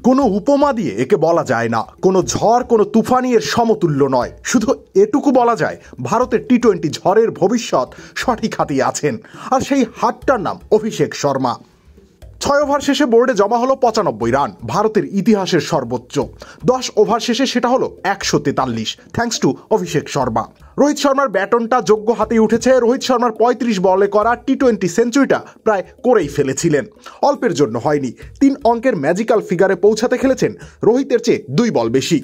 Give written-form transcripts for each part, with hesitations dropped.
কোনো উপমা দিয়ে একে বলা যায় না, কোনো ঝড় কোনো তুফানি এর সমতুল্য নয়। শুধু এটুকু বলা যায় ভারতের টি-20 ঝড়ের ভবিষ্যৎ সঠিক হাতেই আছেন, আর সেই হাতটার নাম অভিষেক শর্মা। 6 ওভার শেষে বোর্ডে জমা হলো 95 রান, ভারতের ইতিহাসের সর্বোচ্চ। 10 ওভার শেষে সেটা হলো 143, থ্যাঙ্কস টু অভিষেক শর্মা। রোহিত শর্মার ব্যাটনটা যোগ্য হাতেই উঠেছে। রোহিত শর্মার 35 বলে করা টি-20 সেঞ্চুরিটা প্রায় করেই ফেলেছিলেন, অল্পের জন্য হয়নি। 3 অঙ্কের ম্যাজিক্যাল ফিগারে পৌঁছাতে খেলেছেন রোহিতের চেয়ে 2 বল বেশি।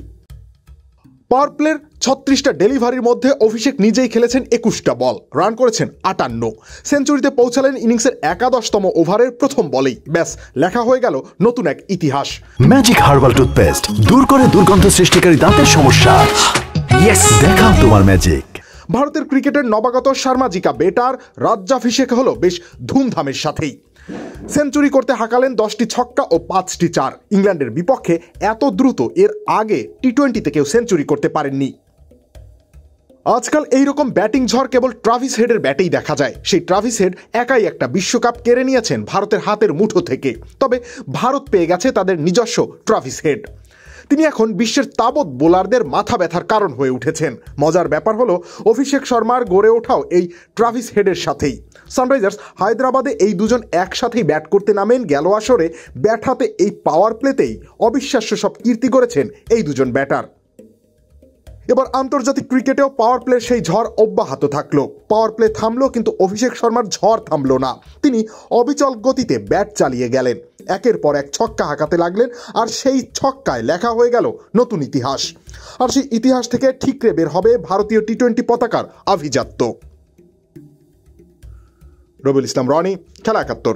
পাওয়ার প্লের 36টা ডেলিভারির মধ্যে অভিষেক নিজেই খেলেছেন 21টা বল, রান করেছেন 58, সেঞ্চুরিতে পৌঁছালেন ইনিংসের 11তম ওভারের প্রথম বলেই। ব্যাস, লেখা হয়ে গেল নতুন এক ইতিহাস। ম্যাজিক হার্বাল টুথপেস্ট দূর করে দুর্গন্ধ সৃষ্টিকারী দাঁতের সমস্যা। ইয়েস, দেখাও তোমার ম্যাজিক। ভারতের ক্রিকেটের নবাগত শর্মাজিকা বেটার রাজ্যাভিষেক হলো বেশ ধুমধামের সাথেই। সেঞ্চুরি করতে হাঁকালেন 10টি ছক্কা ও 5টি চার। ইংল্যান্ডের বিপক্ষে এত দ্রুত এর আগে টি-20তে কেউ সেঞ্চুরি করতে পারেননি। আজকাল এইরকম ব্যাটিং ঝড় কেবল ট্রাভিস হেডের ব্যাটেই দেখা যায়। সেই ট্রাভিস হেড একাই একটা বিশ্বকাপ কেড়ে নিয়েছেন ভারতের হাতের মুঠো থেকে। তবে ভারত পেয়ে গেছে তাদের নিজস্ব ট্রাভিস হেড। তিনি এখন বিশ্বের তাবৎ বোলারদের মাথা ব্যথার কারণ হয়ে উঠেছেন। মজার ব্যাপার হলো অভিষেক শর্মার গড়ে ওঠাও এই ট্রাভিস হেডের সাথেই। সানরাইজার্স হায়দ্রাবাদে এই দুজন একসাথেই ব্যাট করতে নামেন গেল আসরে। ব্যাট হাতে এই পাওয়ার প্লেতেই অবিশ্বাস্য সব কীর্তি করেছেন এই দুজন ব্যাটার। এবার আন্তর্জাতিক ক্রিকেটেও পাওয়ার প্লের সেই ঝড় অব্যাহত থাকলো। পাওয়ার প্লে থামলো, কিন্তু অভিষেক শর্মার ঝড় থামলো না। তিনি অবিচল গতিতে ব্যাট চালিয়ে গেলেন, একের পর এক ছক্কা হাঁকাতে লাগলেন, আর সেই ছক্কায় লেখা হয়ে গেল নতুন ইতিহাস। আর সেই ইতিহাস থেকে ঠিকরে বের হবে ভারতীয় টি-20 পতাকার আভিজাত্য। রবিউল ইসলাম রনি, খেলা 71।